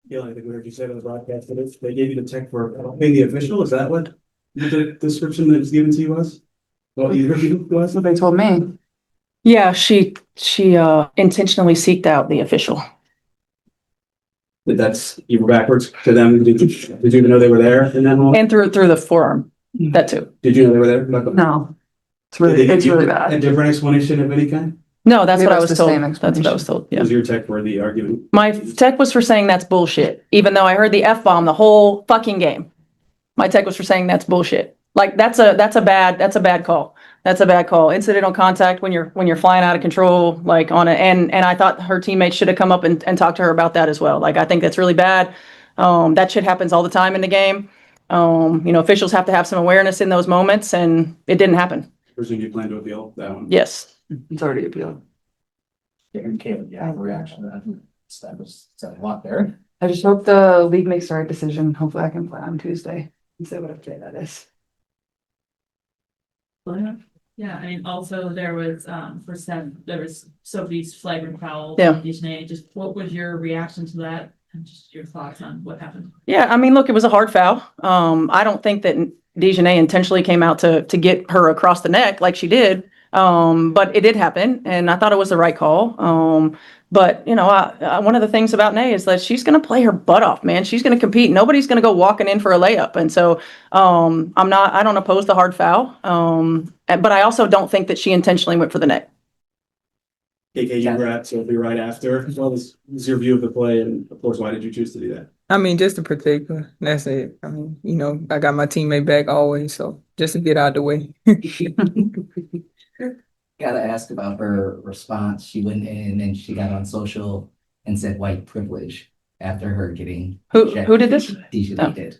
Yeah, I think we heard you say on the broadcast that if they gave you the tech for being the official, is that what the description that was given to you was? Well, either of you was? That's what they told me. Yeah, she intentionally seeked out the official. That's you were backwards to them. Did you even know they were there in that moment? And through the forearm, that too. Did you know they were there? No, it's Did they really, give it's you really A bad. different explanation of any kind? No, that's Gave what I us was the told. same That's what I was explanation. told, yeah. Was your tech for the argument? My tech was for saying that's bullshit, even though I heard the F-bomb the whole fucking game. My tech was for saying that's bullshit. Like that's a bad call. That's a bad call. Incidental contact when you're flying out of control, like on it. And I thought her teammates should have come up and talked to her about that as well. Like I think that's really bad. That shit happens all the time in the game. Officials have to have some awareness in those moments, and it didn't happen. Presume you plan to appeal that one? Yes. It's already appealed. Yeah, reaction to that was a lot there. I just hope the league makes the right decision. Hopefully I can play on Tuesday and say what a day that is. Yeah, I mean, also there was, for Seth, there was Sophie's flagrant foul. Yeah. Just what was your reaction to that? And just your thoughts on what happened? Yeah, I mean, look, it was a hard foul. I don't think that Dejanay intentionally came out to get her across the neck like she did. But it did happen, and I thought it was the right call. But one of the things about Nay is that she's going to play her butt off, man. She's going to compete. Nobody's going to go walking in for a layup, and so I don't oppose the hard foul. But I also don't think that she intentionally went for the neck. KK, you were at Sophie right after. What was your view of the play, and of course, why did you choose to do that? I mean, just to protect her. That's it. I mean, I got my teammate back always, so just to get out of the way. Gotta ask about her response. She went in and she got on social and said white privilege after her getting Who did this? Dejanay did.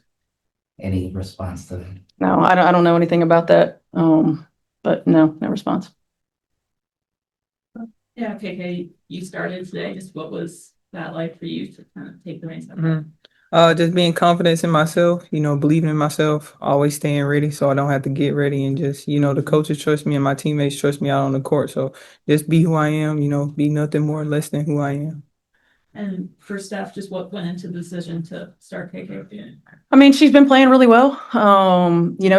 Any response to that? No, I don't know anything about that. But no response. Yeah, KK, you started today. Just what was that like for you to kind of take the reins? Just being confident in myself, believing in myself, always staying ready so I don't have to get ready, and just, the coaches trust me and my teammates trust me out on the court. So just be who I am, be nothing more or less than who I am. And for Steph, just what went into the decision to start KK? I mean, she's been playing really well.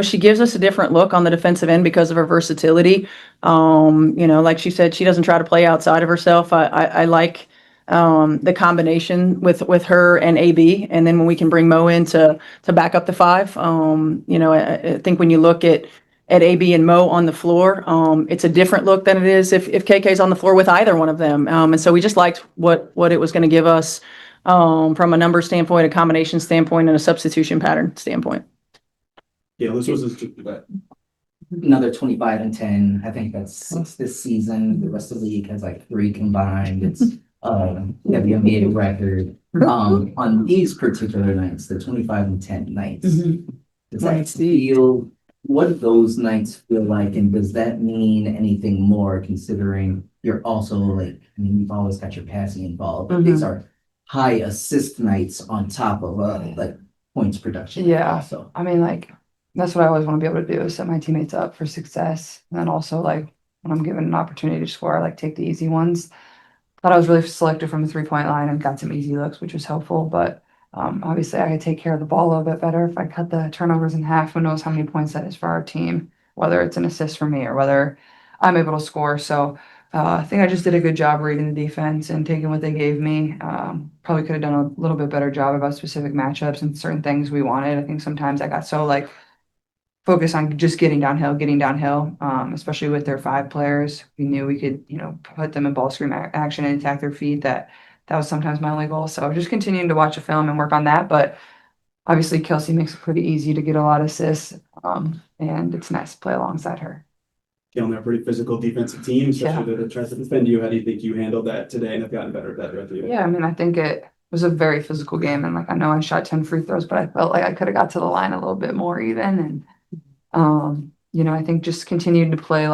She gives us a different look on the defensive end because of her versatility. Like she said, she doesn't try to play outside of herself. I like the combination with her and AB, and then when we can bring Mo in to back up the five. I think when you look at AB and Mo on the floor, it's a different look than it is if KK's on the floor with either one of them. And so we just liked what it was going to give us from a number standpoint, a combination standpoint, and a substitution pattern standpoint. Yeah, this was Another 25 and 10. I think that's 6 this season. The rest of the league has like 3 combined. It's WNBA record. On these particular nights, the 25 and 10 nights, does that feel, what do those nights feel like, and does that mean anything more considering you're also you've always got your passing involved, but these are high assist nights on top of points production. Yeah. So I mean, that's what I always want to be able to do, is set my teammates up for success. And then also when I'm given an opportunity to score, I take the easy ones. Thought I was really selective from the 3-point line and got some easy looks, which was helpful. But obviously I could take care of the ball a little bit better if I cut the turnovers in half. Who knows how many points that is for our team, whether it's an assist for me or whether I'm able to score. So I think I just did a good job reading the defense and taking what they gave me. Probably could have done a little bit better job about specific matchups and certain things we wanted. I think sometimes I got so focus on just getting downhill, especially with their 5 players. We knew we could, put them in ball screen action and attack their feet. That was sometimes my only goal. So just continuing to watch a film and work on that. But obviously Kelsey makes it pretty easy to get a lot of assists, and it's nice to play alongside her. Killing a pretty physical defensive team, especially that tries to defend you. How do you think you handled that today and have gotten better at that throughout the year? Yeah, I mean, I think it was a very physical game, and I know I shot 10 free throws, but I felt like I could have got to the line a little bit more even. And I think just continued to play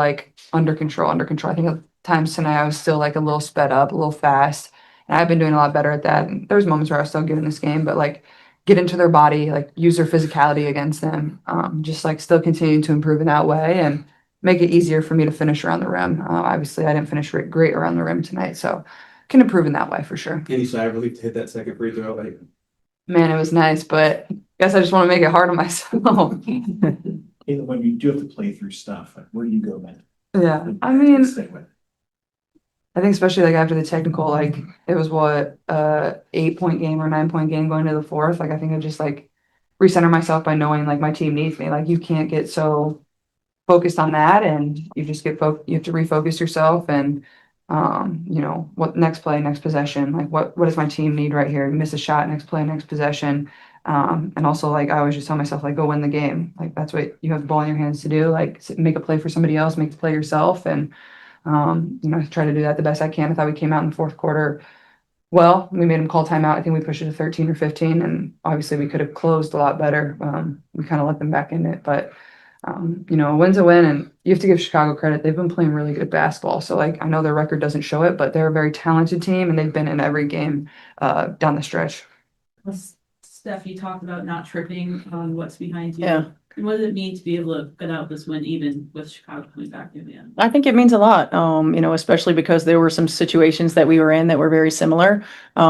under control. I think at times tonight I was still a little sped up, a little fast, and I've been doing a lot better at that. And there's moments where I was still good in this game, but get into their body, use their physicality against them. Just still continuing to improve in that way and make it easier for me to finish around the rim. Obviously I didn't finish great around the rim tonight, so can improve in that way for sure. Any sigh of relief to hit that second free throw? Man, it was nice, but I guess I just want to make it hard on myself. Caitlin, when you do have to play through stuff, like where do you go, man? Yeah, I mean, Stay with. I think especially like after the technical, like it was what, 8 point game or 9 point game going to the fourth. Like I think I just like recenter myself by knowing like my team needs me. Like you can't get so focused on that and you just you have to refocus yourself and you know, what next play, next possession, like what does my team need right here? Miss a shot, next play, next possession. And also like I always just tell myself like go win the game. Like that's what you have the ball in your hands to do. Like make a play for somebody else, make the play yourself and you know, try to do that the best I can. I thought we came out in the fourth quarter. Well, we made them call timeout. I think we pushed it to 13 or 15, and obviously we could have closed a lot better. We kind of let them back in it, but you know, a win's a win, and you have to give Chicago credit. They've been playing really good basketball. So, like, I know their record doesn't show it, but they're a very talented team, and they've been in every game down the stretch. Steph, you talked about not tripping on what's behind you. Yeah. And what does it mean to be able to get out this win even with Chicago coming back in the end? I think it means a lot, you know, especially because there were some situations that we were in that were very similar, you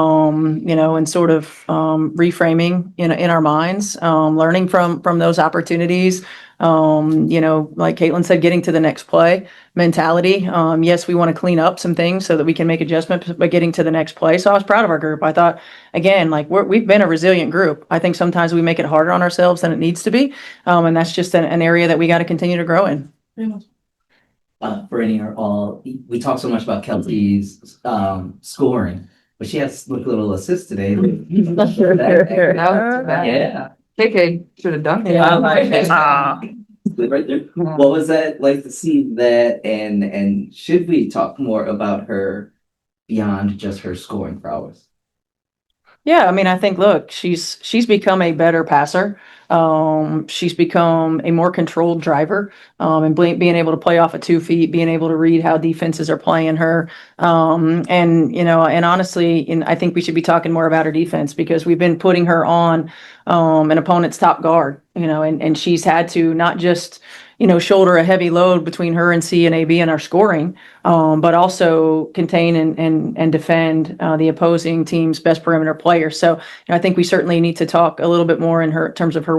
know, and sort of reframing in our minds, learning from those opportunities. You know, like Caitlin said, getting to the next play mentality. Yes, we want to clean up some things so that we can make adjustments, but getting to the next play. So I was proud of our group. I thought, again, like we've been a resilient group. I think sometimes we make it harder on ourselves than it needs to be. And that's just an area that we got to continue to grow in. For any or all, we talk so much about Kelsey's scoring, but she has like little assists today. That was bad. Yeah. KK should have dunked it. Yeah. I like it. Ah. Right there. Yeah. What was that like to see that? And should we talk more about her beyond just her scoring prowess? Yeah, I mean, I think, look, she's become a better passer. She's become a more controlled driver, and being able to play off of 2 feet, being able to read how defenses are playing her. And you know, and honestly, I think we should be talking more about her defense because we've been putting her on an opponent's top guard, you know, and she's had to not just, you know, shoulder a heavy load between her and C and AB in our scoring, but also contain and defend the opposing team's best perimeter players. So, you know, I think we certainly need to talk a little bit more in terms of her